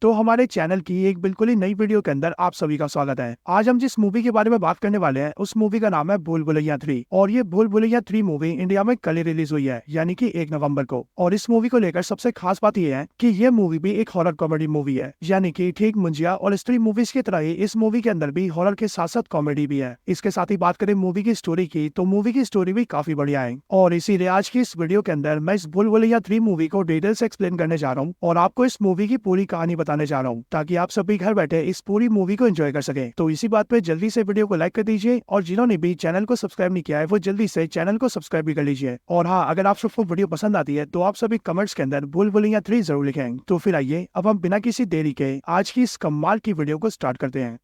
तो हमारे चैनल की एक बिल्कुल ही नई वीडियो के अंदर आप सभी का स्वागत है। आज हम जिस मूवी के बारे में बात करने वाले हैं उस मूवी का नाम है भूल भुलैया 3 और ये भूल भुलैया 3 मूवी इंडिया में कल ही रिलीज हुई है, यानी कि 1 नवंबर को। और इस मूवी को लेकर सबसे खास बात यह है कि ये मूवी भी एक हॉरर कॉमेडी मूवी है, यानी कि ठीक मुंजिया और स्त्री मूवीज की तरह ही इस मूवी के अंदर भी हॉरर के साथ साथ कॉमेडी भी है। इसके साथ ही बात करें मूवी की स्टोरी की, तो मूवी की स्टोरी भी काफी बढ़िया है और इसीलिए आज की इस वीडियो के अंदर मैं इस भूल भुलैया 3 मूवी को डिटेल से एक्सप्लेन करने जा रहा हूँ और आपको इस मूवी की पूरी कहानी बताने जा रहा हूँ, ताकि आप सभी घर बैठे इस पूरी मूवी को एंजॉय कर सके। तो इसी बात पे जल्दी से वीडियो को लाइक कर दीजिए और जिन्होंने भी चैनल को सब्सक्राइब नहीं किया है वो जल्दी से चैनल को सब्सक्राइब भी कर लीजिए। और हाँ, अगर आप सबको वीडियो पसंद आती है तो आप सभी कमेंट्स के अंदर भूल भुलैया 3 जरूर लिखें। तो फिर आइए अब हम बिना किसी देरी के आज की इस कमाल की वीडियो को स्टार्ट करते हैं।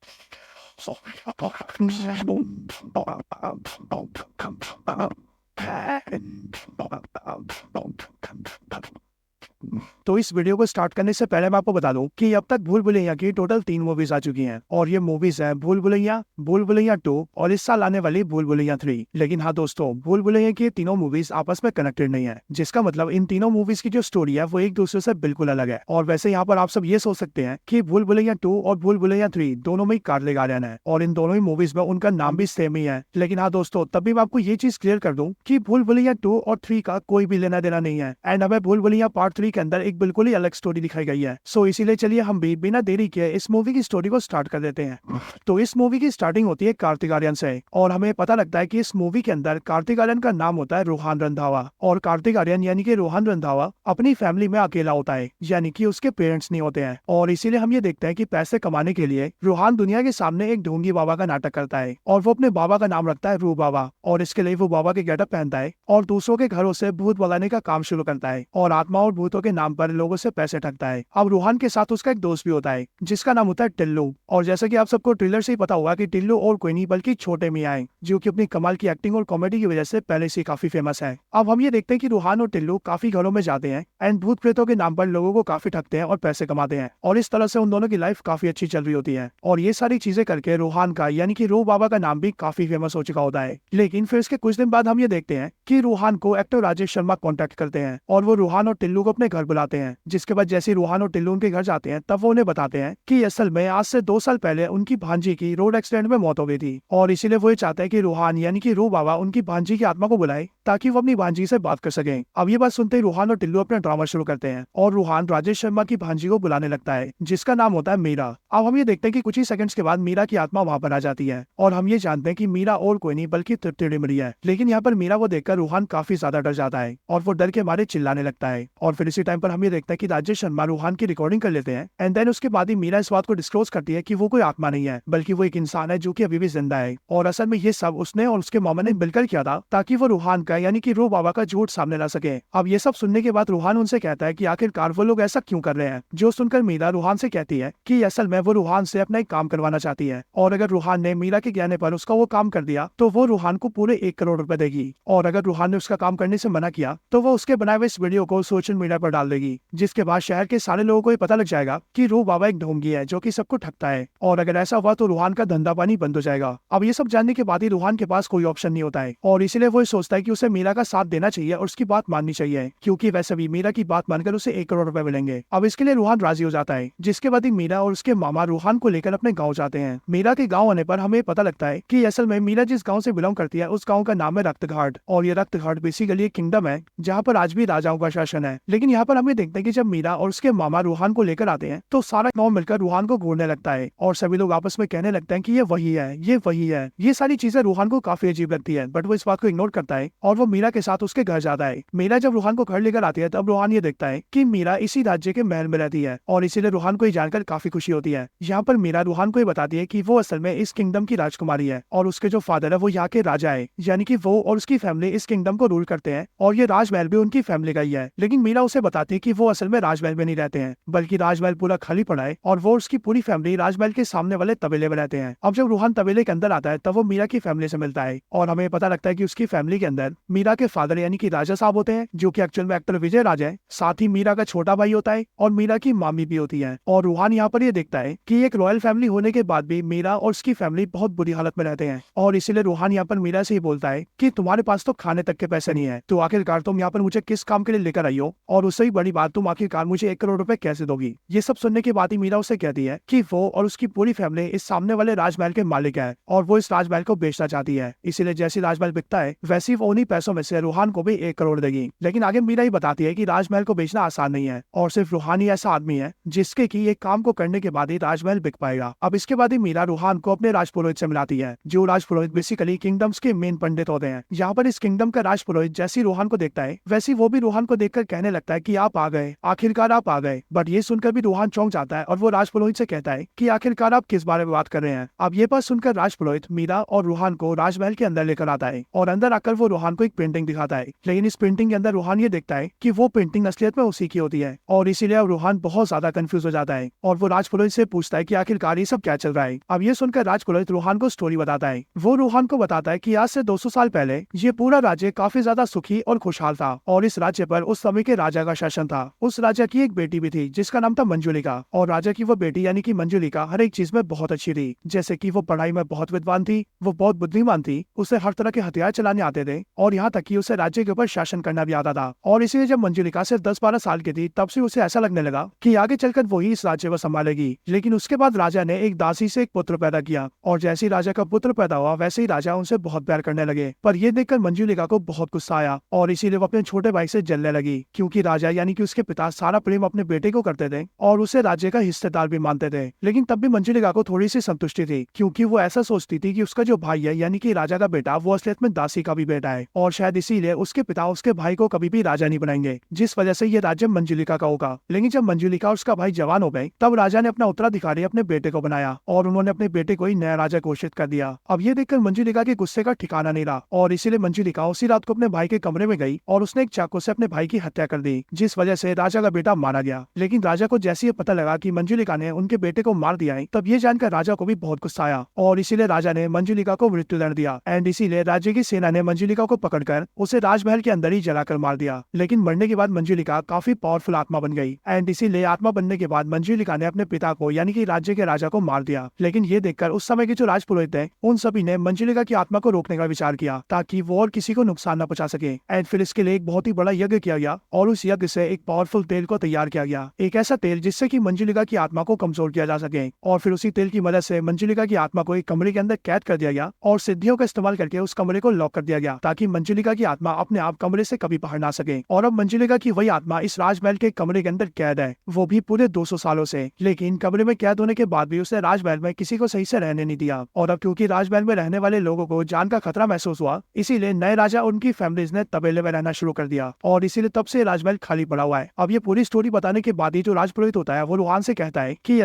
तो इस वीडियो को स्टार्ट करने से पहले मैं आपको बता दूं कि अब तक भूल भुलैया की टोटल 3 मूवीज आ चुकी हैं और ये मूवीज है भूल भुलैया 2 और इस साल आने वाली भूल भुलैया 3। लेकिन हाँ दोस्तों, भूल भुलैया की तीनों मूवीज आपस में कनेक्टेड नहीं है, जिसका मतलब इन तीनों मूवीज की जो स्टोरी है वो एक दूसरे से बिल्कुल अलग है। और वैसे यहाँ पर आप सब ये सोच सकते हैं कि भूल भुलैया 2 और भूल भुलैया 3 दोनों में कार्तिक आर्यन है और इन दोनों ही मूवीज में उनका नाम भी सेम ही है। लेकिन हाँ दोस्तों, तभी मैं आपको ये चीज क्लियर कर दूं कि भूल भुलैया 2 और 3 का कोई भी लेना देना नहीं है एंड हमें भूल भुलैया पार्ट 3 के अंदर एक बिल्कुल ही अलग स्टोरी दिखाई गई है। सो इसीलिए चलिए हम भी बिना देरी के इस मूवी की स्टोरी को स्टार्ट कर देते हैं। तो इस मूवी की स्टार्टिंग होती है कार्तिक आर्यन से और हमें पता लगता है कि इस मूवी के अंदर कार्तिक आर्यन का नाम होता है रोहन रंधावा और कार्तिक आर्यन यानी कि रोहन रंधावा अपनी फैमिली में अकेला होता है, यानी कि उसके पेरेंट्स नहीं होते हैं। और इसीलिए हम ये देखते हैं कि पैसे कमाने के लिए रोहन दुनिया के सामने एक ढोंगी बाबा का नाटक करता है और वो अपने बाबा का नाम रखता है रू बाबा और इसके लिए वो बाबा के गेटअप पहनता है और दूसरों के घरों से भूत भगाने का काम शुरू करता है और आत्मा और भूतों के नाम पर लोगों से पैसे ठगता है। अब रोहन के साथ उसका एक दोस्त भी होता है जिसका नाम होता है टिल्लू और जैसा कि आप सबको ट्रेलर से ही पता हुआ कि टिल्लू और कोई नहीं बल्कि छोटे मियां हैं, जो कि अपनी कमाल की एक्टिंग और कॉमेडी की वजह से पहले से काफी फेमस है। अब हम ये देखते हैं कि रोहन और टिल्लू काफी घरों में जाते हैं एंड भूत प्रेतों के नाम पर लोगों को काफी ठगते हैं और पैसे कमाते हैं और इस तरह से उन दोनों की लाइफ काफी अच्छी चल रही होती है। और ये सारी चीजें करके रोहन का यानी कि रो बाबा का नाम भी काफी फेमस हो चुका होता है। लेकिन फिर इसके कुछ दिन बाद हम ये देखते हैं कि रोहन को एक्टर राजेश शर्मा कॉन्टेक्ट करते हैं और वो रोहन और टिल्लू को अपने घर बुलाते हैं। जिसके बाद जैसे रोहन और टिल्लू उनके घर जाते हैं तब वो उन्हें बताते हैं कि असल में आज से 2 साल पहले उनकी भांजी की रोड एक्सीडेंट में मौत हो गई थी और इसीलिए वो ये चाहते हैं कि रोहन यानी कि रो बाबा उनकी भांजी की आत्मा को बुलाए ताकि वो अपनी भांजी से बात कर सके। अब ये बात सुनते ही रोहन और टिल्लू अपना ड्रामा शुरू करते हैं और रोहन राजेश शर्मा की भांजी को बुलाने लगता है जिसका नाम होता है मीरा। अब हम ये देखते हैं कि कुछ ही सेकंड्स के बाद मीरा की आत्मा वहां पर आ जाती है और हम ये जानते हैं कि मीरा और कोई नहीं बल्कि तृप्ति डिमरी है। लेकिन यहाँ पर मीरा को देखकर रोहन काफी ज्यादा डर जाता है और वो डर के मारे चिल्लाने लगता है। और फिर इसी टाइम पर हम ये देखते हैं कि राजेश शर्मा रोहन की रिकॉर्डिंग कर लेते हैं एंड देन उसके बाद ही मीरा इस बात को डिस्क्लोज करती है कि वो कोई आत्मा नहीं है बल्कि वो एक इंसान है जो कि अभी भी जिंदा है और असल में ये सब उसने और उसके मामा ने मिलकर किया था ताकि वो रोहन का यानी कि रो बाबा का झूठ सामने ला सके। अब ये सब सुनने के बाद रोहन उनसे कहता है कि आखिरकार वो लोग ऐसा क्यों कर रहे हैं, जो सुनकर मीरा रोहन से कहती है कि असल में वो रोहन से अपना एक काम करवाना चाहती है और अगर रोहन ने मीरा के कहने पर उसका वो काम कर दिया तो वो रोहन को पूरे 1 करोड़ रुपए देगी और अगर रोहन ने उसका काम करने से मना किया तो वो उसके बनाए हुए इस वीडियो को सोशल मीडिया पर डाल देगी, जिसके बाद शहर के सारे लोगों को ये पता लग जाएगा कि रो बाबा एक ढोंगी है जो कि सबको ठगता है और अगर ऐसा हुआ तो रोहन का धंधा पानी बंद हो जाएगा। अब ये सब जानने के बाद ही रोहन के पास कोई ऑप्शन नहीं होता है और इसीलिए वो सोचता है कि उसे मीरा का साथ देना चाहिए और उसकी बात माननी चाहिए, क्योंकि वैसे भी मीरा की बात मानकर उसे 1 करोड़ रुपए मिलेंगे। अब इसके लिए रोहन राजी हो जाता है, जिसके बाद ही मीरा और उसके मामा रोहन को लेकर अपने गाँव जाते हैं। मीरा के गाँव आने पर हमें पता लगता है कि असल में मीरा जिस गाँव से बिलोंग करती है उस गाँव का नाम है रक्तघाट और ये रक्तघाट बेसिकली एक किंगडम है जहाँ पर आज भी राजाओं का शासन है। लेकिन यहाँ पर हमें देखते हैं कि जब मीरा और उसके मामा रोहन को लेकर आते हैं तो सारा गाँव मिलकर रोहन को घूरने लगता है और सभी लोग आपस में कहने लगते हैं कि ये वही है, ये वही है। ये सारी चीजें रोहन को काफी अजीब लगती है बट वो इस बात को इग्नोर करता है और वो मीरा के साथ उसके घर जाता है। मीरा जब रोहन को घर लेकर आती है तब रोहन ये देखता है कि मीरा इसी राज्य के महल में रहती है और इसीलिए रोहन को ये जानकर काफी खुशी होती है। यहाँ पर मीरा रोहन को ये बताती है कि वो असल में इस किंगडम की राजकुमारी है और उसके जो फादर है वो यहाँ के राजा है, यानी कि वो और उसकी फैमिली इस किंगडम को रूल करते हैं और ये राजमहल भी उनकी फैमिली का ही है। लेकिन मीरा उसे बताती है कि वो असल में राजमहल में नहीं रहते हैं बल्कि राजमहल पूरा खाली पड़ा है और वो उसकी पूरी फैमिली राजमहल के सामने वाले तबेले में रहते हैं। अब जब रोहन तबेले के अंदर आता है तब वो मीरा की फैमिली से मिलता है और हमें पता लगता है कि उसकी फैमिली के अंदर मीरा के फादर यानी कि राजा साहब होते हैं, जो कि एक्चुअल में एक्टर विजय राजा है। साथ ही मीरा का छोटा भाई होता है और मीरा की मामी भी होती है। और रूहान यहाँ पर ये देखता है कि एक रॉयल फैमिली होने के बाद भी मीरा और उसकी फैमिली बहुत बुरी हालत में रहते हैं, और इसीलिए रूहान यहाँ पर मीरा से ही बोलता है कि तुम्हारे पास तो खाने तक के पैसे नहीं है, तो आखिरकार तुम यहाँ पर मुझे किस काम के लिए लेकर आई हो, और उससे ही बड़ी बात, तुम आखिरकार मुझे 1 करोड़ रुपए कैसे दोगी। ये सब सुनने के बाद ही मीरा उसे कहती है कि वो और उसकी पूरी फैमिली इस सामने वाले राजमहल के मालिक है और वो इस राजमहल को बेचना चाहती है। इसीलिए जैसे राजमहल बिकता है वैसे वो उन्हीं पैसों में से रूहान को भी 1 करोड़ देगी। लेकिन आगे मीरा ही बताती है कि राजमहल को बेचना आसान नहीं है और सिर्फ रूहान ही ऐसा आदमी है जिसके की एक काम को करने के बाद ही राजमहल बिक पाएगा। अब इसके बाद ही मीरा रूहान को अपने राजपुरोहित से मिलाती है, जो राजपुरोहित बेसिकली किंगडम्स के मेन पंडित होते हैं। यहाँ पर इस किंगडम का राजपुरोहित जैसी रूहान को देखता है वैसी वो भी रूहान को देखकर कहने लगता है कि आप आ गए, आखिरकार आप आ गए। बट ये सुनकर भी रूहान चौंक जाता है और वो राजपुरोहित से कहता है कि आखिरकार आप किस बारे में बात कर रहे हैं। अब ये बात सुनकर राजपुरोहित मीरा और रूहान को राजमहल के अंदर लेकर आता है और अंदर आकर वो रूहान को एक पेंटिंग दिखाता है। लेकिन इस पेंटिंग के अंदर रूहान ये देखता है कि वो पेंटिंग असलियत में उसी की होती है, और इसीलिए अब रूहान बहुत ज्यादा कंफ्यूज हो जाता है और वो राजपुरोहित से पूछता है कि आखिरकार ये सब क्या चल रहा है। अब ये सुनकर राजपुरोहित रूहान को स्टोरी बताता है। वो रूहान को बताता है कि आज से 200 साल पहले ये पूरा राज्य काफी ज्यादा सुखी और खुशहाल था, और इस राज्य पर उस समय के राजा का शासन था। उस राजा की एक बेटी भी थी जिसका नाम था मंजुलिका, और राजा की वो बेटी यानी कि मंजुलिका हर एक चीज में बहुत अच्छी थी, जैसे कि वो पढ़ाई में बहुत विद्वान थी, वो बहुत बुद्धिमान थी, उसे हर तरह के हथियार चलाने आते थे, और यहाँ तक कि उसे राज्य के ऊपर शासन करना भी आता था। और इसीलिए जब मंजुलिका सिर्फ 10-12 साल की थी तब से उसे ऐसा लगने लगा कि आगे चलकर वो ही इस राज्य को संभालेगी। लेकिन उसके बाद राजा ने एक दासी से एक पुत्र पैदा किया, और जैसे ही राजा का पुत्र पैदा हुआ वैसे ही राजा उनसे बहुत प्यार करने लगे। पर ये देखकर मंजुलिका को बहुत गुस्सा आया और इसीलिए वो अपने छोटे भाई से जलने लगी, क्योंकि राजा यानी कि उसके पिता सारा प्रेम अपने बेटे को करते थे और उसे राज्य का हिस्सेदार भी मानते थे। लेकिन तब भी मंजुलिका को थोड़ी सी संतुष्टि थी, क्योंकि वो ऐसा सोचती थी कि उसका जो भाई है यानी कि राजा का बेटा वो असलियत में दासी का भी बेटा है, और शायद इसीलिए उसके पिता उसके भाई को कभी भी राजा नहीं बनाएंगे, जिस वजह से ये राज्य मंजुलिका का होगा। लेकिन जब मंजुलिका और उसका भाई जवान हो गए तब राजा ने अपना उत्तराधिकारी अपने बेटे को बनाया और उन्होंने अपने बेटे को ही नया राजा घोषित कर दिया। अब ये देखकर मंजुलिका के गुस्से का ठिकाना नहीं रहा, और इसीलिए मंजुलिका उसी रात को अपने भाई के कमरे में गई और उसने एक चाकू से अपने भाई की हत्या कर दी, जिस वजह से राजा का बेटा मारा गया। लेकिन राजा को जैसे ये पता लगा कि मंजुलिका ने उनके बेटे को मार दिया है, तब ये जानकर राजा को भी बहुत गुस्सा आया, और इसीलिए राजा ने मंजुलिका को मृत्युदंड दिया। एंड इसीलिए राज्य की सेना ने मंजुलिका को पकड़कर उसे राजमहल के अंदर ही जलाकर मार दिया। लेकिन मरने के बाद मंजुलिका काफी पावरफुल आत्मा बन गई, एंड इसीलिए आत्मा बनने के बाद मंजुलिका ने अपने पिता को यानी कि राज्य के राजा को मार दिया। लेकिन ये देखकर उस समय के जो राजपुरोहित थे उन सभी ने मंजुलिका की आत्मा को रोकने का विचार किया, ताकि वो और किसी को नुकसान न पहुंचा सके। एंड फिर इसके लिए एक बहुत ही बड़ा यज्ञ किया गया, और उस यज्ञ से एक पावरफुल तेल को तैयार किया गया, एक ऐसा तेल जिससे कि मंजुलिका की आत्मा को कमजोर किया जा सके। और फिर उसी तेल की मदद से मंजुलिका की आत्मा को एक कमरे के अंदर कैद कर दिया गया, और सिद्धियों का इस्तेमाल करके उस कमरे को लॉक कर दिया गया, ताकि मंजुलिका की आत्मा अपने आप कमरे से कभी बाहर ना सके। और अब मंजुलिका की वही आत्मा इस राजमहल के कमरे के अंदर कैद है, वो भी पूरे 200 सालों से। लेकिन कमरे में कैद होने के बाद भी उसने राजमहल में किसी को सही से रहने नहीं दिया, और अब क्योंकि राजमहल में रहने वाले लोगों को जान का खतरा महसूस हुआ, इसीलिए नए राजा और उनकी फैमिलीज ने तबेले में रहना शुरू कर दिया, और इसीलिए तब से राजमहल खाली पड़ा हुआ है। अब ये पूरी स्टोरी बताने के बाद ही जो राजपुरोहित होता है वो रूहान से कहता है कि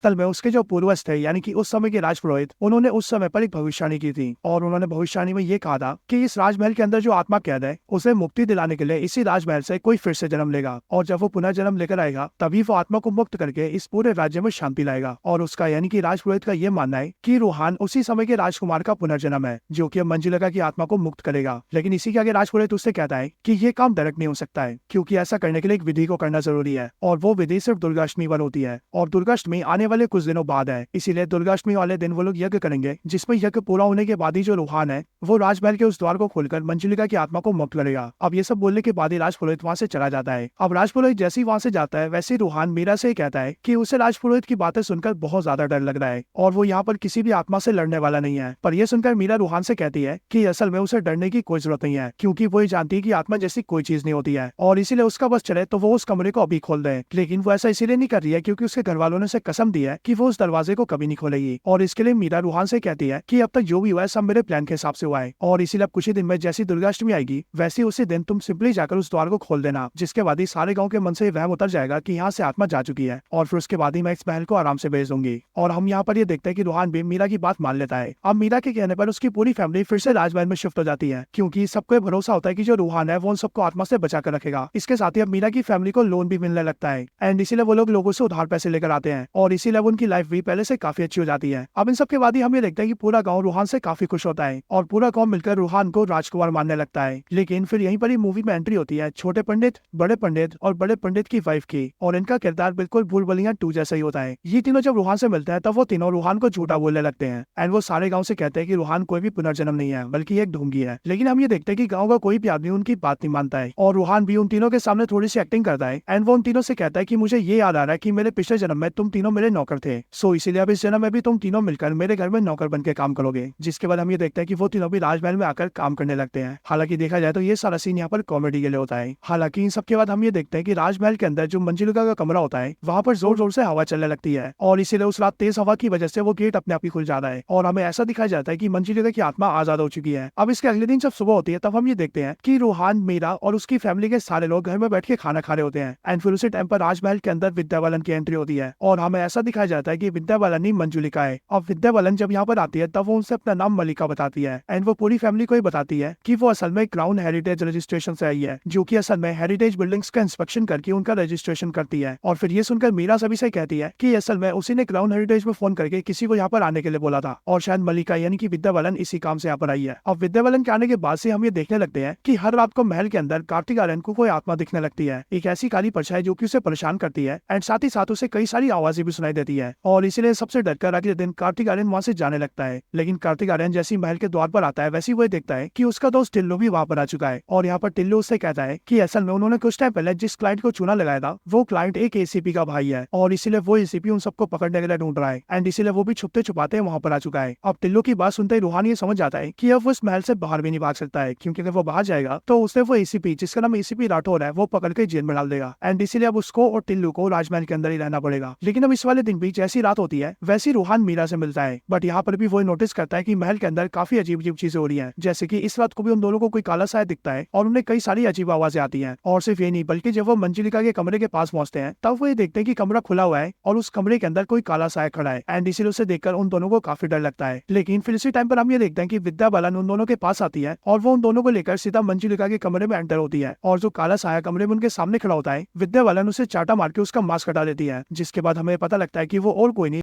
असल में उसके जो पूर्वज थे यानी कि उस समय के राजपुरोहित, उन्होंने उस समय पर एक भविष्यवाणी की थी, और उन्होंने भविष्यवाणी में ये कहा था कि इस राजमहल के अंदर जो आत्मा कैद है उसे मुक्ति दिलाने के लिए इसी राजमहल से कोई फिर से जन्म लेगा, और जब वो पुनः जन्म लेकर आएगा तभी वो आत्मा को मुक्त करके इस पूरे राज्य में शांति लाएगा। और उसका यानी कि राजपुरोहित का ये मानना है कि रूहान उसी समय के राजकुमार का पुनर्जन्म है, जो कि अब मंजुलिका की आत्मा को मुक्त करेगा। लेकिन इसी के आगे राजपुरोहित उससे कहता है कि ये काम डायरेक्ट नहीं हो सकता है, क्योंकि ऐसा करने के लिए एक विधि को करना जरूरी है, और वो विधि सिर्फ दुर्गाष्टमी पर होती है, और दुर्गाष्टमी आने वाले कुछ दिनों बाद है। इसीलिए दुर्गाष्टमी वाले दिन वो लोग यज्ञ करेंगे, जिसमें यज्ञ पूरा होने के बाद ही जो रूहान है वो राजमहल के उस द्वार को खोलकर मंजुलिका की आत्मा को मुक्त करेगा। अब ये सब बोलने के बाद ही राजपुरोहित वहां से चला जाता है। अब राजपुरोहित जैसे ही वहां से जाता है वैसे ही रूहान मीरा से कहता है कि उसे राजपुरोहित की बातें सुनकर बहुत ज्यादा डर लग रहा है, और वो यहाँ पर किसी भी आत्मा से लड़ने वाला नहीं है। पर यह सुनकर मीरा रूहान से कहती है कि असल में उसे डरने की कोई जरूरत नहीं है, क्योंकि वो ये जानती है कि आत्मा जैसी कोई चीज नहीं होती है, और इसीलिए उसका बस चले तो वो उस कमरे को अभी खोल दे। लेकिन वो ऐसा इसीलिए नहीं कर रही है क्योंकि उसके घर वालों ने उसे कसम दी है कि वो उस दरवाजे को कभी नहीं खोलेगी, और इसके लिए मीरा रूहान से कहती है कि अब तक जो भी हुआ है सब मेरे प्लान के हिसाब से हुआ है, और इसीलिए अब कुछ ही दिन में जैसी दुर्गाष्टमी आएगी वैसे उसी दिन तुम सिंपली जाकर उस द्वार को खोल देना, जिसके बाद ही सारे गांव के मन से वहम उतर जाएगा कि यहाँ से आत्मा जा चुकी है, और फिर उसके बाद ही मैं इस महल को आराम से भेज दूंगी। और हम यहाँ पर ये देखते हैं कि रूहान भी मीरा की बात मान लेता है। अब मीरा के कहने पर उसकी पूरी फैमिली फिर से राजमहल में शिफ्ट हो जाती है, क्योंकि सबको भरोसा होता है कि जो रूहान है वो उन सबको आत्मा से बचा कर रखेगा। इसके साथ ही अब मीरा की फैमिली को लोन भी मिलने लगता है, एंड इसीलिए वो लोग लोगों से उधार पैसे लेकर आते हैं, और इसी इसीलिए उनकी लाइफ भी पहले से काफी अच्छी हो जाती है। अब इन सब के बाद ही हम ये देखते हैं कि पूरा गाँव रूहान से काफी खुश होता है और पूरा गाँव मिलकर रूहान को राजकुमार मानने लगता है। लेकिन फिर यहीं पर ही मूवी में एंट्री होती है छोटे पंडित, बड़े पंडित और बड़े पंडित की वाइफ की, और इनका किरदार बिल्कुल भूल भुलैया 2 जैसा ही होता है। ये तीनों जब रूहान से मिलते हैं तब वो तीनों रूहान को झूठा बोलने लगते हैं एंड वो सारे गाँव से कहते हैं कि रूहान कोई भी पुनर्जन्म नहीं है बल्कि एक ढोंगी है। लेकिन हम ये देखते हैं कि गाँव का कोई भी आदमी उनकी बात नहीं मानता है और रूहान भी उन तीनों के सामने थोड़ी सी एक्टिंग करता है एंड वो उन तीनों से कहता है कि मुझे ये याद आ रहा है कि मेरे पिछले जन्म में तुम तीनों मेरे नौकर थे, सो इसीलिए अब इस जन्म में भी तुम तीनों मिलकर मेरे घर में नौकर बन के काम करोगे। जिसके बाद हम ये देखते हैं कि वो तीनों भी राजमहल में आकर काम करने लगते हैं। हालांकि देखा जाए तो ये सारा सीन यहाँ पर कॉमेडी के लिए होता है। हालांकि इन सबके बाद हम ये देखते हैं कि राजमहल के अंदर जो मंजुलिका का कमरा होता है वहाँ पर जोर जोर से हवा चलने लगती है और इसीलिए उस रात तेज हवा की वजह से वो गेट अपने आप ही खुल जाता है और हमें ऐसा दिखाया जाता है कि मंजुलिका की आत्मा आजाद हो चुकी है। अब इसके अगले दिन जब सुबह होती है तब हम ये देखते हैं कि रूहान, मीरा और उसकी फैमिली के सारे लोग घर में बैठ के खाना खा रहे होते हैं एंड फिर उसी टाइम पर राजमहल के अंदर विद्या बालन की एंट्री होती है और हमें ऐसा दिखाया जाता है कि विद्या बालन ही मंजुलिका है। अब विद्या बालन जब यहाँ पर आती है तब वो उनसे अपना नाम मलिका बताती है एंड वो पूरी फैमिली को ही बताती है कि वो असल में क्राउन हेरिटेज रजिस्ट्रेशन से आई है, जो कि असल में हेरिटेज बिल्डिंग्स का इंस्पेक्शन करके उनका रजिस्ट्रेशन करती है। और फिर ये सुनकर मीरा सभी से कहती है कि असल में उसी ने क्राउन हेरिटेज में फोन करके किसी को यहाँ पर आने के लिए बोला था और शायद मलिका यानी कि विद्या बालन इसी काम से यहाँ पर आई है। अब विद्या बालन के आने के बाद से हम ये देखने लगते हैं कि हर रात को महल के अंदर कार्तिक आर्यन को कोई आत्मा दिखने लगती है, एक ऐसी काली परछाई जो कि उसे परेशान करती है एंड साथ ही साथ उसे कई सारी आवाजें भी सुनाई देती है और इसीलिए सबसे डरकर अगले दिन कार्तिक आर्यन वहाँ से जाने लगता है। लेकिन कार्तिक आर्यन जैसी महल के द्वार पर आता है वैसी वो देखता है कि उसका दोस्त टिल्लू भी वहाँ पर आ चुका है और यहाँ पर टिल्लू उससे कहता है कि असल में उन्होंने कुछ टाइम पहले जिस क्लाइंट को चुना लगाया था वो क्लाइंट एक एसीपी का भाई है और इसीलिए वो एसीपी उन सबको पकड़ने के लिए ढूंढ रहा है एंड इसीलिए वो भी छुपते छुपाते वहाँ पर आ चुका है। अब टिल्लू की बात सुनते ही रूहान ये समझ जाता है कि अब वो इस महल से बाहर भी नहीं भाग सकता है, क्योंकि अगर वो बाहर जाएगा तो उसे वो एसीपी जिसका नाम एसीपी राठौर है वो पकड़ के जेल में डाल देगा एंड इसीलिए अब उसको और टिल्लू को राजमहल के अंदर ही रहना पड़ेगा। लेकिन अब इस वाले दिन भी जैसी रात होती है वैसी रूहान मीरा से मिलता है, बट यहाँ पर भी वो नोटिस करता है कि महल के अंदर काफी अजीब अजीब चीजें हो रही हैं, जैसे कि इस रात को भी उन दोनों को कोई काला साया दिखता है और उन्हें कई सारी अजीब आवाजें आती हैं। और सिर्फ ये नहीं बल्कि जब वो मंजुलिका के कमरे के पास पहुंचते हैं तब वो ये देखते हैं कि कमरा खुला हुआ है और उस कमरे के अंदर कोई काला साया खड़ा है एंड इसीलिए उसे देखकर उन दोनों को काफी डर लगता है। लेकिन फिर इसी टाइम पर हम ये देखते हैं कि विद्या बालन उन दोनों के पास आती है और वो उन दोनों को लेकर सीधा मंजुलिका के कमरे में एंटर होती है और जो काला साया कमरे में उनके सामने खड़ा होता है विद्या बालन उसे चाटा मार के उसका मास्क हटा देती है, जिसके बाद हमें पता लगता है कि वो और कोई नहीं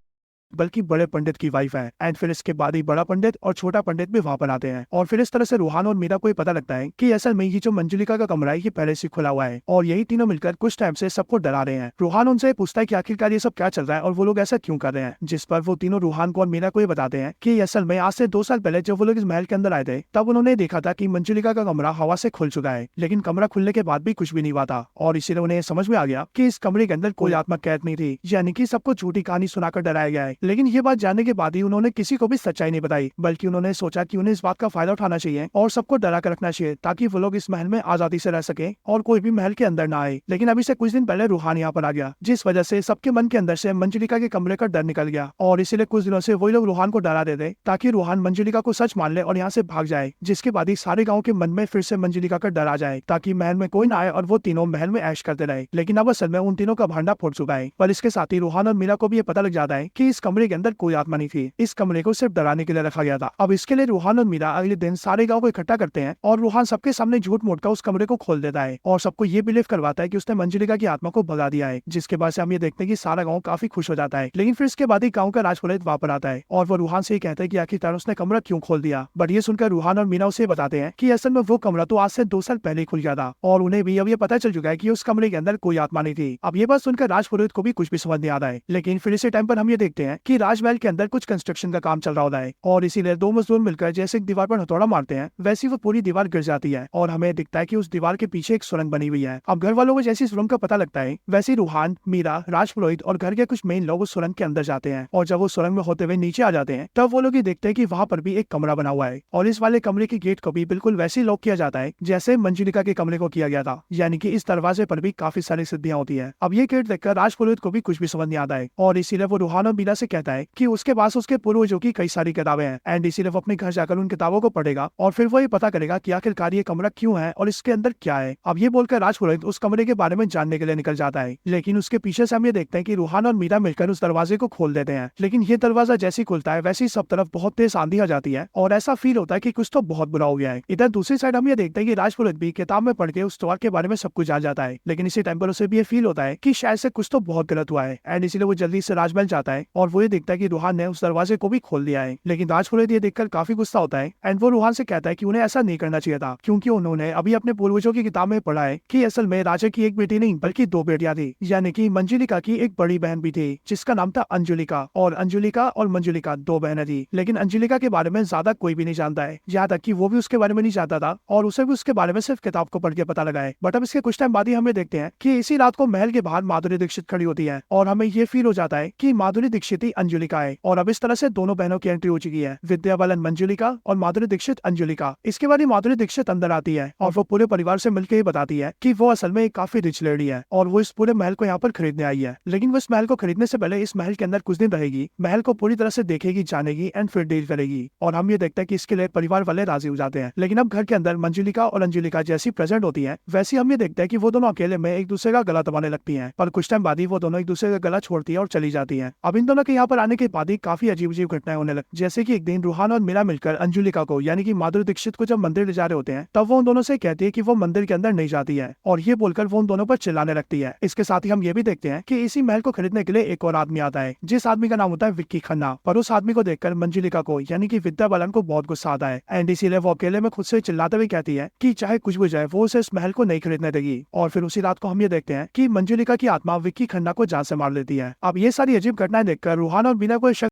बल्कि बड़े पंडित की वाइफ है एंड फिर इसके बाद ही बड़ा पंडित और छोटा पंडित भी वहाँ पर आते हैं और फिर इस तरह से रूहान और मीरा को पता लगता है कि असल में ये जो मंजुलिका का कमरा है ये पहले से खुला हुआ है और यही तीनों मिलकर कुछ टाइम से सबको डरा रहे हैं। रूहान उनसे पूछता है कि आखिरकार ये सब क्या चल रहा है और वो लोग ऐसा क्यों कर रहे हैं, जिस पर वो तीनों रूहान को और मीरा को ये बताते हैं कि असल में आज से 2 साल पहले जब वो लोग इस महल के अंदर आए थे तब उन्होंने देखा था कि मंजुलिका का कमरा हवा से खुल चुका है, लेकिन कमरा खुलने के बाद भी कुछ भी नहीं हुआ था और इसीलिए उन्हें समझ में आ गया कि इस कमरे के अंदर कोई आत्मा कैद नहीं थी, यानी कि सबको झूठी कहानी सुनाकर डराया गया है। लेकिन ये बात के बाद ही उन्होंने किसी को भी सच्चाई नहीं बताई, बल्कि उन्होंने सोचा कि उन्हें इस बात का फायदा उठाना चाहिए और सबको डरा कर रखना चाहिए ताकि वो लोग इस महल में आजादी से रह सके और कोई भी महल के अंदर ना आए। लेकिन अभी से कुछ दिन पहले रूहान यहाँ पर आ गया, जिस वजह से सबके मन के अंदर से मंजुलिका के कमरे का डर निकल गया और इसीलिए कुछ दिनों से वही लोग रूहान को डरा देते ताकि रूहान मंजुलिका को सच मान ले और यहाँ से भाग जाए, जिसके बाद ही सारे गाँव के मन में फिर से मंजुलिका का डर आ जाए ताकि महल में कोई ना आए और वो तीनों महल में ऐश करते रहे। लेकिन अब असल में उन तीनों का भांडा फूट चुका है, पर इसके साथ ही रूहान और मीरा को भी ये पता लग जाता है कि इस कमरे के अंदर कोई आत्मा नहीं थी, इस कमरे को सिर्फ डराने के लिए रखा गया था। अब इसके लिए रूहान और मीरा अगले दिन सारे गांव को इकट्ठा करते हैं और रूहान सबके सामने झूठ मूठ का उस कमरे को खोल देता है और सबको ये बिलीव करवाता है कि उसने मंजुलिका की आत्मा को भगा दिया है, जिसके बाद से हम ये देखते हैं कि सारा गांव काफी खुश हो जाता है। लेकिन फिर इसके बाद ही गांव का राजपुरोहित वहां पर आता है और वो रूहान से ही कहता है कि आखिरकार उसने कमरा क्यों खोल दिया, बट ये सुनकर रूहान और मीरा उसे बताते हैं कि असल में वो कमरा तो आज से 2 साल पहले ही खुल गया था और उन्हें भी अब ये पता चल चुका है कि उस कमरे के अंदर कोई आत्मा नहीं थी। अब ये बात सुनकर राजपुरोहित को भी कुछ भी समझ नहीं आता है। लेकिन फिर इसी टाइम पर हम ये देखते हैं कि राजमहल के अंदर कुछ कंस्ट्रक्शन का काम चल रहा होता है और इसीलिए 2 मजदूर मिलकर जैसे एक दीवार पर हथौड़ा मारते हैं वैसी वो पूरी दीवार गिर जाती है और हमें दिखता है कि उस दीवार के पीछे एक सुरंग बनी हुई है। अब घर वालों को जैसी सुरंग का पता लगता है वैसे रूहान, मीरा, राजपुरोहित और घर के कुछ मेन लोग उस सुरंग के अंदर जाते हैं और जब वो सुरंग में होते हुए नीचे आ जाते हैं तब वो लोग ये देखते हैं कि वहाँ पर भी एक कमरा बना हुआ है और इस वाले कमरे की गेट को भी बिल्कुल वैसे ही लॉक किया जाता है जैसे मंजुलिका के कमरे को किया गया था, यानी कि इस दरवाजे पर भी काफी सारी सिद्धियां होती है। अब ये गेट देखकर राजपुरोहित को भी कुछ भी समझ नहीं आता है और इसीलिए वो रूहान और मीरा से कहता है कि उसके पास उसके पूर्वजों की कई सारी किताबें हैं एंड इसीलिए वो अपने घर जाकर उन किताबों को पढ़ेगा और फिर वो ये पता करेगा कि आखिरकार ये कमरा क्यों है और इसके अंदर क्या है। अब ये बोलकर राजपुरोहित उस कमरे के बारे में जानने के लिए निकल जाता है, लेकिन उसके पीछे से हम ये देखते हैं कि रूहान और मीरा मिलकर उस दरवाजे को खोल देते हैं। लेकिन ये दरवाजा जैसे ही खुलता है वैसे ही सब तरफ बहुत तेज आंधी आ जाती है और ऐसा फील होता है कि कुछ तो बहुत बुरा हो गया है। इधर दूसरी साइड हम ये देखते हैं कि राजपुरोहित भी किताब में पढ़ के उस द्वार के बारे में सब कुछ जान जाता है, लेकिन इसी टाइम पर उसे भी ये फील होता है कि शायद से कुछ तो बहुत गलत हुआ है एंड इसीलिए वो जल्दी से राजमहल जाता है और वो ये देखता है कि रूहान ने उस दरवाजे को भी खोल दिया है। लेकिन राजपुरोहित ये देखकर काफी गुस्सा होता है एंड वो रूहान से कहता है कि उन्हें ऐसा नहीं करना चाहिए था, क्योंकि उन्होंने अभी अपने पूर्वजों की किताब में पढ़ा है कि असल में राजा की एक बेटी नहीं बल्कि दो बेटियां थी, यानी कि मंजुलिका की एक बड़ी बहन भी थी जिसका नाम था अंजुलिका, और अंजुलिका और मंजुलिका दो बहनें थी। लेकिन अंजुलिका के बारे में ज्यादा कोई भी नहीं जानता है, यहाँ तक कि वो भी उसके बारे में नहीं जानता था और उसे भी उसके बारे में सिर्फ किताब को पढ़ के पता लगा है। बट अब इसके कुछ टाइम बाद ही हमें देखते हैं कि इसी रात को महल के बाहर माधुरी दीक्षित खड़ी होती है और हमें ये फील हो जाता है कि माधुरी दीक्षित ही अंजुलिका है और अब इस तरह से दोनों बहनों की एंट्री हो चुकी है, विद्या बालन मंजुलिका और माधुरी दीक्षित अंजुलिका। इसके बाद ही माधुरी दीक्षित अंदर आती है और वो पूरे परिवार से मिलकर ही बताती है कि वो असल में एक काफी रिच लेडी है और वो इस पूरे महल को यहाँ पर खरीदने आई है। लेकिन वो इस महल को खरीदने से पहले इस महल के अंदर कुछ दिन रहेगी, महल को पूरी तरह से देखेगी, जानेगी एंड फिर डील करेगी। और हम ये देखते हैं कि इसके लिए परिवार वाले राजी हो जाते हैं। लेकिन अब घर के अंदर मंजुलिका और अंजुलिका जैसी प्रेजेंट होती है वैसी हम ये देखते हैं कि वो दोनों अकेले में एक दूसरे का गला दबाने लगती हैं, पर कुछ टाइम बाद ही वो दोनों एक दूसरे का गला छोड़ती है और चली जाती हैं। अब इन दोनों के यहाँ पर आने के बाद ही काफी अजीब अजीब घटनाएं होने लग, जैसे कि एक दिन रूहान और मीरा मिलकर अंजुलिका को यानी कि माधुरी दीक्षित को जब मंदिर ले जा रहे होते हैं तब वो उन दोनों से कहती है कि वो मंदिर के अंदर नहीं जाती है और ये बोलकर वो उन दोनों पर चिल्लाने लगती है। इसके साथ ही हम ये भी देखते हैं कि इसी महल को खरीदने के लिए एक और आदमी आता है जिस आदमी का नाम होता है विक्की खन्ना, पर उस आदमी को देखकर मंजुलिका को यानी कि विद्या बालन को बहुत गुस्सा आता है एंड इसीलिए वो अकेले में खुद से चिल्लाते हुए कहती है कि चाहे कुछ भी जाए वो उसे इस महल को नहीं खरीदने देगी। और फिर उसी रात को हम ये देखते हैं कि मंजुलिका की आत्मा विक्की खन्ना को जान से मार लेती है। अब ये सारी अजीब घटनाएं देखकर रूहान और मीना को शक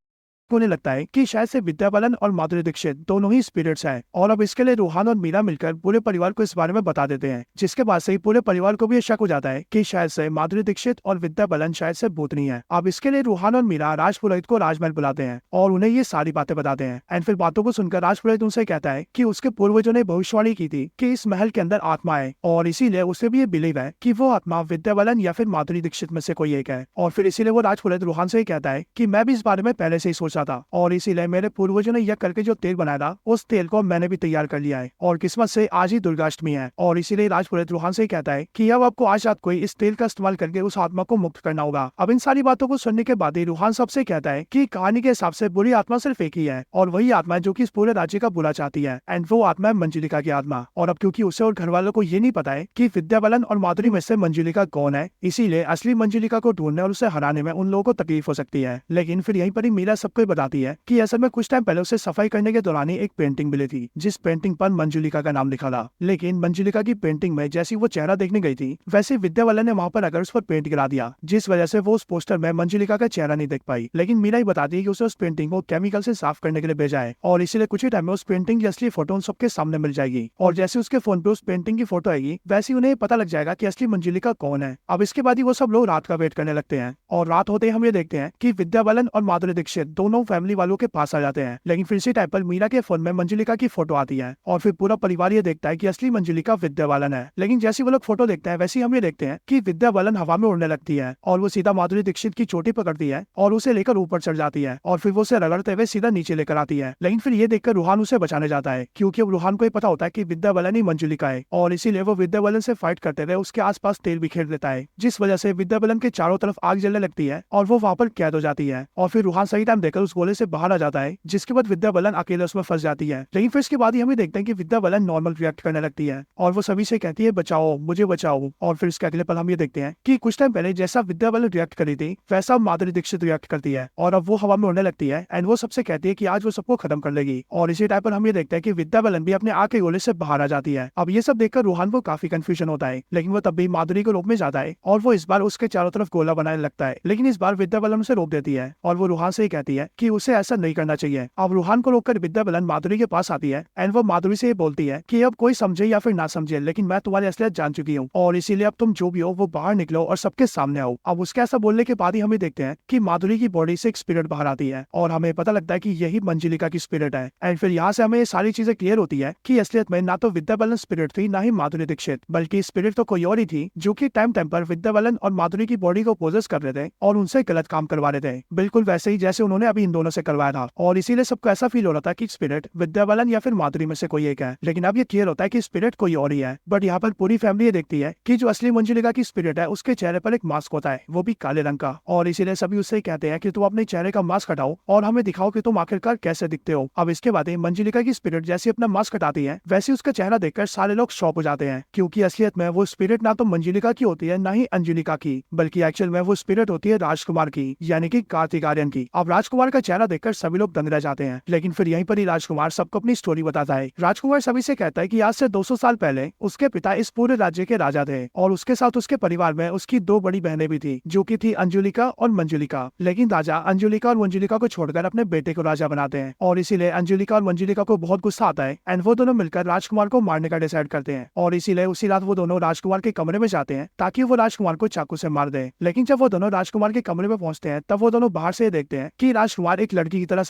होने लगता है कि शायद से विद्या बालन और माधुरी दीक्षित दोनों ही स्पिरिट्स हैं और अब इसके लिए रूहान और मीरा मिलकर पूरे परिवार को इस बारे में बता देते हैं, जिसके बाद से ही पूरे परिवार को भी शक हो जाता है कि शायद से माधुरी दीक्षित और विद्या बालन शायद से भूतनी है। अब इसके लिए रूहान और मीरा राजपुरोहित को राजमहल बुलाते हैं और उन्हें ये सारी बातें बताते हैं एंड फिर बातों को सुनकर राजपुरोहित उनसे कहता है कि उसके पूर्वजों ने भविष्यवाणी की थी कि इस महल के अंदर आत्मा है और इसीलिए उसे भी ये बिलीव है कि वो आत्मा विद्या बालन या फिर माधुरी दीक्षित में से कोई एक है। और फिर इसीलिए वो राजपुरोहित रूहान से ही कहता है कि मैं भी इस बारे में पहले से ही सोचा था और इसीलिए मेरे पूर्वजों ने यज्ञ करके जो तेल बनाया था उस तेल को मैंने भी तैयार कर लिया है और किस्मत से आज ही दुर्गाष्टमी है और इसीलिए राजपुरोहित रूहान से कहता है कि अब आपको आज रात को इस तेल का इस्तेमाल करके उस आत्मा को मुक्त करना होगा। अब इन सारी बातों को सुनने के बाद ही रूहान सबसे कहता है कि कहानी के हिसाब से बुरी आत्मा सिर्फ एक ही है और वही आत्मा है जो कि इस पूरे राज्य का बुरा चाहती है एंड वो आत्मा है मंजुलिका की आत्मा। और अब क्योंकि उसे और घर वालों को ये नहीं पता है कि विद्या बालन और माधुरी में से मंजुलिका कौन है, इसीलिए असली मंजुलिका को ढूंढने और उसे हराने में उन लोगों को तकलीफ हो सकती है। लेकिन फिर यहीं पर ही मीरा सबको बताती है कि असल में कुछ टाइम पहले उसे सफाई करने के दौरान ही एक पेंटिंग मिली थी जिस पेंटिंग पर मंजुलिका का नाम लिखा था। लेकिन मंजुलिका की पेंटिंग में जैसी वो चेहरा देखने गई थी वैसे विद्या बालन ने वहाँ पर अगर उस पर पेंट गिरा दिया, जिस वजह से वो उस पोस्टर में मंजुलिका का चेहरा नहीं देख पाई। लेकिन मीरा ही बताती है कि उसे उस पेंटिंग को केमिकल से साफ करने के लिए भेजा है और इसीलिए कुछ ही टाइम में उस पेंटिंग की असली फोटो उन सबके सामने मिल जाएगी और जैसे उसके फोन पे उस पेंटिंग की फोटो आएगी वैसे ही उन्हें पता लग जाएगा कि असली मंजुलिका कौन है। अब इसके बाद ही वो सब लोग रात का वेट करने लगते हैं और रात होते ही हम ये देखते हैं कि विद्या बालन और माधुरी दीक्षित दोनों फैमिली वालों के पास आ जाते हैं। लेकिन फिर इसी टाइम पर मीरा के फोन में मंजुलिका की फोटो आती है और फिर पूरा परिवार ये देखता है कि असली मंजुलिका विद्या बालन है। लेकिन जैसे वो लोग फोटो देखते हैं वैसे ही हम ये देखते हैं कि विद्या बालन हवा में उड़ने लगती है और वो सीधा माधुरी दीक्षित की चोटी पकड़ती है और उसे लेकर ऊपर चढ़ जाती है और फिर वो उसे रगड़ते हुए सीधा नीचे लेकर आती है। लेकिन फिर ये देखकर रूहान उसे बचाने जाता है क्योंकि अब रूहान को ये पता होता है कि विद्या बालन ही मंजुलिका है और इसीलिए वो विद्या बालन से फाइट करते हुए उसके आसपास तेल बिखेर देता है, जिस वजह से विद्या बालन के चारों तरफ आग जलने लगती है और वो वहाँ पर कैद हो जाती है। और फिर रूहान सही टाइम देकर उस गोले से बाहर आ जाता है, जिसके बाद विद्या बालन अकेले उसमें फंस जाती है। लेकिन फिर इसके बाद ही हमें देखते हैं कि विद्या बालन नॉर्मल रिएक्ट करने लगती है और वो सभी से कहती है बचाओ मुझे बचाओ। और फिर इसके अगले पल हम ये देखते हैं कि कुछ टाइम पहले जैसा विद्या बालन रिएक्ट करी थी वैसा माधुरी दीक्षित रिएक्ट करती है और अब वो हवा में उड़ने लगती है एंड वो सबसे कहती है कि आज वो सबको खत्म कर लेगी। और इसी टाइम पर हम ये देखते हैं कि विद्या बालन भी अपने आग के गोले से बाहर आ जाती है। अब ये सब देखकर रूहान को काफी कंफ्यूजन होता है, लेकिन वो तब भी माधुरी को रोकने जाता है और वो इस बार उसके चारों तरफ गोला बनाने लगता है। लेकिन इस बार विद्या बालन उसे रोक देती है और वो रूहान से ही कहती है कि उसे ऐसा नहीं करना चाहिए। अब रूहान को रोककर विद्या बालन माधुरी के पास आती है एंड वो माधुरी से ये बोलती है कि अब कोई समझे या फिर ना समझे, लेकिन मैं तुम्हारी असलियत जान चुकी हूँ और इसीलिए अब तुम जो भी हो वो बाहर निकलो और सबके सामने आओ। अब उसके ऐसा बोलने के बाद ही हमें देखते हैं कि माधुरी की बॉडी से एक स्पिरिट बाहर आती है और हमें पता लगता है कि यही मंजुलिका की स्पिरिट है। एंड फिर यहाँ से हमें ये सारी चीजें क्लियर होती है कि असलियत में ना तो विद्या बालन स्पिरिट थी ना ही माधुरी दीक्षित, बल्कि स्पिरिट तो कोई और ही थी जो कि टाइम टाइम पर विद्या बालन और माधुरी की बॉडी को पोजेस कर रहे थे और उनसे गलत काम करवा रहे थे, बिल्कुल वैसे ही जैसे उन्होंने अभी इन दोनों से करवाया था। और इसीलिए सबको ऐसा फील हो रहा था कि स्पिरिट विद्या बालन या फिर माधुरी में से कोई एक है, लेकिन अब ये क्लियर होता है कि स्पिरिट कोई और ही है। बट यहाँ पर पूरी फैमिली ये देखती है कि जो असली मंजुलिका की स्पिरिट है उसके चेहरे पर एक मास्क होता है, वो भी काले रंग का, और इसीलिए सभी उससे कहते हैं कि तुम अपने चेहरे का मास्क हटाओ और हमें दिखाओ कि तुम आखिरकार कैसे दिखते हो। अब इसके बाद मंजुलिका की स्पिरिट जैसे अपना मास्क हटाती है वैसे उसका चेहरा देखकर सारे लोग शॉक हो जाते हैं, क्योंकि असलियत में वो स्पिरिट ना तो मंजुलिका की होती है ना ही अंजुलिका की, बल्कि एक्चुअल में वो स्पिरिट होती है राजकुमार की, यानी कि कार्तिक आर्यन की। अब राजकुमार का चेहरा देखकर सभी लोग दंग रह जाते हैं, लेकिन फिर यहीं पर ही राजकुमार सबको अपनी स्टोरी बताता है। राजकुमार सभी से कहता है कि आज से 200 साल पहले उसके पिता इस पूरे राज्य के राजा थे और उसके साथ उसके परिवार में उसकी 2 बड़ी बहनें भी थी जो कि थी अंजुलिका और मंजुलिका, लेकिन राजा अंजुलिका और मंजुलिका को छोड़कर अपने बेटे को राजा बनाते हैं और इसीलिए अंजुलिका और मंजुलिका को बहुत गुस्सा आता है एंड वो दोनों मिलकर राजकुमार को मारने का डिसाइड करते हैं और इसीलिए उसी रात वो दोनों राजकुमार के कमरे में जाते हैं ताकि वो राजकुमार को चाकू से मार दे। लेकिन जब वो दोनों राजकुमार के कमरे में पहुंचते हैं तब वो दोनों बाहर से देखते हैं कि राजकुमार एक लड़की की तरह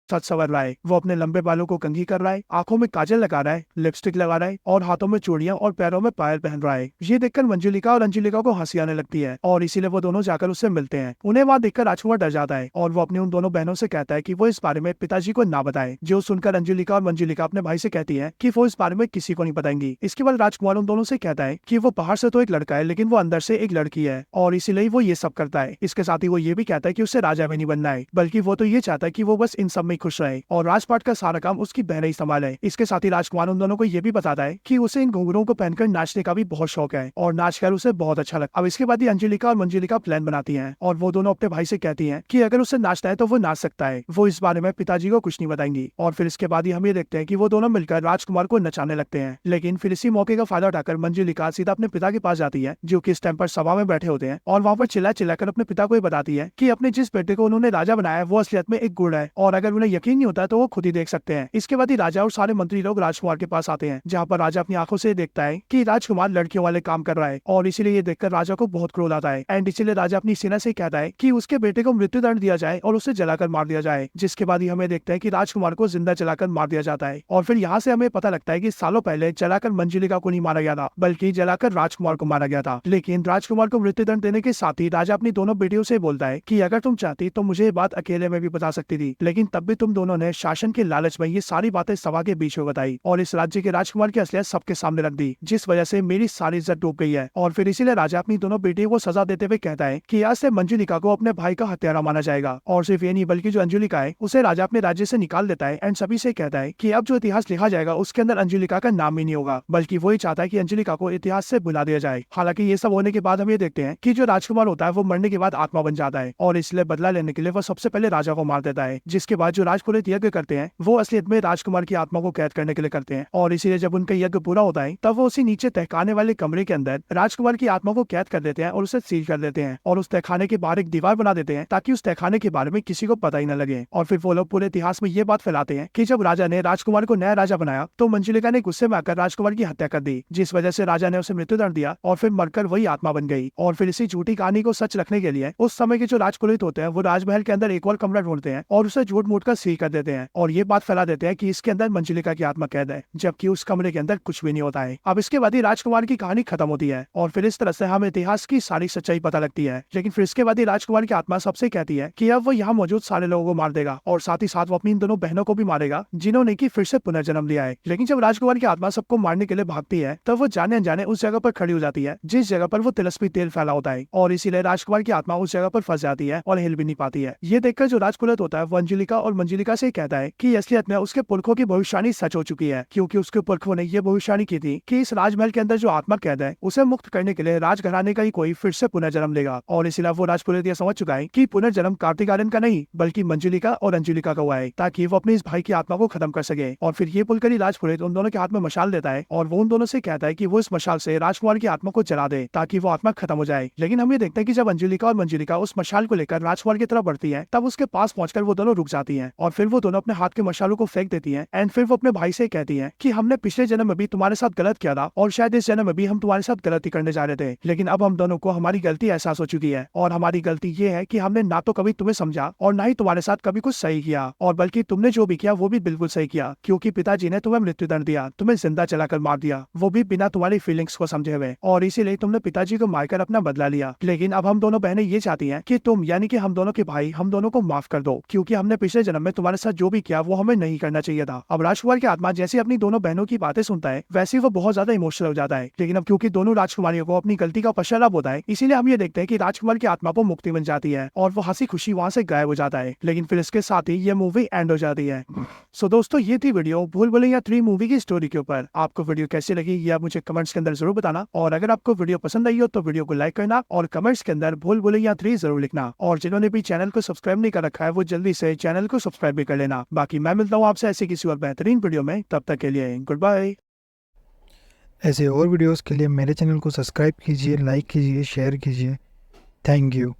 सच संवर रहा है। वो अपने लंबे बालों को कंघी कर रहा है, आंखों में काजल लगा रहा है, लिपस्टिक लगा रहा है और हाथों में चूड़ियां और पैरों में पायल पहन रहा है। ये देखकर मंजुलिका और अंजुलिका को हंसी आने लगती है और इसीलिए वो दोनों जाकर उससे मिलते हैं। उन्हें वहां देखकर राजकुमार डर जाता है और वो अपनी उन दोनों बहनों से कहता है कि वो इस बारे में पिताजी को ना बताए, जो सुनकर अंजुलिका और मंजुलिका अपने भाई से कहती है कि वो इस बारे में किसी को नहीं बताएंगी। इसके बाद राजकुमार उन दोनों से कहता है कि वो बाहर से तो एक लड़का है लेकिन वो अंदर से एक लड़की है और इसीलिए वो ये सब करता है। इसके साथ ही वो ये भी कहता है कि उसे राजा भी नहीं बनना है, बल्कि वो तो ये चाहता है कि वो बस इन सब में खुश रहे और राजपाट का सारा काम उसकी बहन ही संभाले। इसके साथ ही राजकुमार उन दोनों को ये भी बताता है कि उसे इन घुंघरूओं को पहनकर नाचने का भी बहुत शौक है और नाचकर उसे बहुत अच्छा लगता है। अब इसके बाद ही अंजुलिका और मंजुलिका प्लान बनाती हैं और वो दोनों अपने भाई से कहती हैं कि अगर उसे नाचना है तो वो नाच सकता है, वो इस बारे में पिताजी को कुछ नहीं बताएंगी। और फिर इसके बाद ही हम ये देखते हैं कि वो दोनों मिलकर राजकुमार को नचाने लगते हैं, लेकिन फिर इसी मौके का फायदा उठाकर मंजुलिका सीधा अपने पिता के पास जाती है जो कि इस टाइम पर सभा में बैठे होते हैं और वहाँ पर चिल्ला चिल्लाकर अपने पिता को ये बताती है कि अपने जिस बेटे को उन्होंने राजा बनाया वो असलियत में एक गुड़ है और अगर उन्हें यकीन नहीं होता तो वो खुद ही देख सकते हैं। इसके बाद ही राजा और सारे मंत्री लोग राजकुमार के पास आते हैं, जहाँ पर राजा अपनी आंखों से देखता है कि राजकुमार लड़कियों वाले काम कर रहा है और इसीलिए ये देखकर राजा को बहुत क्रोध आता है एंड इसीलिए राजा अपनी सेना से कहता है कि उसके बेटे को मृत्यु दंड दिया जाए और उसे जलाकर मार दिया जाए। जिसके बाद ही हमें देखते हैं कि राजकुमार को जिंदा जलाकर मार दिया जाता है और फिर यहाँ से हमें पता लगता है कि सालों पहले जलाकर मंजुलिका को नहीं मारा गया था बल्कि जलाकर राजकुमार को मारा गया था। लेकिन राजकुमार को मृत्यु दंड देने के साथ ही राजा अपनी दोनों बेटियों से बोलता है कि अगर तुम चाहती तो मुझे ये बात अकेले में भी बता सकती थी, लेकिन तब भी तुम दोनों ने शासन के लालच में ये सारी बातें सभा के बीच में बताई और इस राज्य के राजकुमार की असलियत सबके सामने रख दी, जिस वजह से मेरी सारी इज्जत डूब गई है। और फिर इसीलिए राजा अपनी दोनों बेटियों को सजा देते हुए कहता है कि आज से मंजुलिका को अपने भाई का हत्यारा माना जाएगा। और सिर्फ ये नहीं बल्कि जो अंजुलिका है उसे राजा अपने राज्य से निकाल देता है एंड सभी से कहता है कि अब जो इतिहास लिखा जाएगा उसके अंदर अंजुलिका का नाम ही नहीं होगा, बल्कि वही चाहता है कि अंजुलिका को इतिहास से भुला दिया जाए। हालांकि ये सब होने के बाद हम ये देखते हैं कि जो राजकुमार होता है वो मरने के बाद आत्मा बन जाता है और इसलिए बदला लेने के लिए वो सबसे पहले राजा को मार देता है, जिसके बाद जो राजपुरोहित यज्ञ करते हैं वो असलियत में राजकुमार की आत्मा को कैद करने के लिए करते हैं। और इसीलिए जब उनका यज्ञ पूरा होता है तब वो उसी नीचे तहखाने वाले कमरे के अंदर राजकुमार की आत्मा को कैद कर देते हैं और उसे सील कर देते हैं और उस तहखाने के बाहर एक दीवार बना देते हैं ताकि उस तहखाने के बारे में किसी को पता ही न लगे। और फिर वो लोग पूरे इतिहास में ये बात फैलाते हैं कि जब राजा ने राजकुमार को नया राजा बनाया तो मंजुलिका ने गुस्से में आकर राजकुमार की हत्या कर दी, जिस वजह से राजा ने उसे मृत्युदंड दिया और फिर मरकर वही आत्मा बन गई। और फिर इसी झूठी कहानी को सच रखने के लिए उस समय के जो राजपुरोहित होते हैं वो राजमहल के अंदर एक और कमरा ढूंढते हैं और उसे झूठ मूठ कर सील कर देते हैं और ये बात फैला देते हैं कि इसके अंदर मंजुलिका की आत्मा कैद है, जबकि उस कमरे के अंदर कुछ भी नहीं होता है। अब इसके बाद ही राजकुमार की कहानी खत्म होती है और फिर इस तरह से हमें इतिहास की सारी सच्चाई पता लगती है। लेकिन फिर इसके बाद ही राजकुमार की आत्मा सबसे कहती है कि अब वो यहाँ मौजूद सारे लोगों को मार देगा और साथ ही साथ वो अपनी इन दोनों बहनों को भी मारेगा जिन्होंने की फिर से पुनर्जन्म लिया है। लेकिन जब राजकुमार की आत्मा सबको मारने के लिए भागती है तब वो जाने अनजाने उस जगह पर खड़ी हो जाती है जिस जगह पर वो तिलस्मी तेल फैला होता है और इसीलिए राजकुमार की आत्मा उस जगह पर फंस जाती है और हिल भी नहीं पाती है। ये देखकर जो राजपुरोहित होता है वो अंजुलिका और मंजुलिका से कहता है कि असलियत में उसके पुरखों की भविष्यवाणी सच हो चुकी है, क्योंकि उसके पुरखों ने ये भविष्यवाणी की थी कि इस राजमहल के अंदर जो आत्मा कैद है उसे मुक्त करने के लिए राजघराने का ही कोई फिर से पुनर्जन्म लेगा। और इसीलिए वो राजपुरोहित ये समझ चुका है कि पुनर्जन्म कार्तिक आर्यन का नहीं बल्कि मंजुलिका और अंजुलिका का हुआ है, ताकि वो अपने इस भाई की आत्मा को खत्म कर सके। और फिर ये पुलकरी राजपुरोहित उन दोनों के हाथ में मशाल देता है और वो उन दोनों से कहता है कि वो इस मशाल से राजकुमार की आत्मा को जला दे ताकि वो आत्मा खत्म हो जाए। लेकिन हम ये देखते हैं कि जब अंजुलिका और मंजुलिका उस मशाल को लेकर राजकुमार की तरफ बढ़ती है तब उसके पास पहुंचकर वो दोनों रुक जाती हैं और फिर वो दोनों अपने हाथ के मशालों को फेंक देती हैं। एंड फिर वो अपने भाई से कहती हैं कि हमने पिछले जन्म में भी तुम्हारे साथ गलत किया था और शायद इस जन्म में भी हम तुम्हारे साथ गलती करने जा रहे थे, लेकिन अब हम दोनों को हमारी गलती एहसास हो चुकी है और हमारी गलती ये है कि हमने ना तो कभी तुम्हें समझा और ना ही तुम्हारे साथ कभी कुछ सही किया, और बल्कि तुमने जो भी किया वो भी बिल्कुल सही किया, क्योंकि पिताजी ने तुम्हें मृत्युदंड दिया, तुम्हें जिंदा जलाकर मार दिया, वो भी बिना तुम्हारी फीलिंग्स को समझे हुए, और इसीलिए तुमने पिताजी को मारकर अपना बदला लिया। लेकिन अब हम दोनों बहनें ये चाहती हैं कि तुम यानी कि हम दोनों के भाई हम दोनों को माफ कर दो, क्योंकि हमने पिछले जन्म में तुम्हारे साथ जो भी किया वो हमें नहीं करना चाहिए था। अब राजकुमार की आत्मा जैसे अपनी दोनों बहनों की बातें सुनता है वैसे वो बहुत ज्यादा इमोशनल हो जाता है, लेकिन अब क्योंकि दोनों राजकुमारियों को अपनी गलती का पश्चाताप होता है इसीलिए हम ये देखते हैं कि राजकुमार की आत्मा को मुक्ति मिल जाती है और वो हंसी खुशी वहां से गायब हो जाता है। लेकिन फिर इसके साथ ही ये मूवी एंड हो जाती है। सो दोस्तों ये थी वीडियो भूल भुलैया 3 मूवी की स्टोरी के ऊपर। आपको वीडियो कैसी लगी ये आप मुझे कमेंट्स के अंदर जरूर बताना, और अगर आपको वीडियो पसंद आई हो तो वीडियो को लाइक करना और कमेंट्स के अंदर भूल भुलैया 3 जरूर लिखना, और जिन्होंने भी चैनल को सब्सक्राइब नहीं कर रखा है वो जल्दी से चैनल को सब्सक्राइब भी कर लेना। बाकी मैं मिलता हूँ आपसे ऐसी किसी और बेहतरीन वीडियो में, तब तक के लिए गुड बाय। ऐसे और वीडियोस के लिए मेरे चैनल को सब्सक्राइब कीजिए, लाइक कीजिए, शेयर कीजिए। Thank you.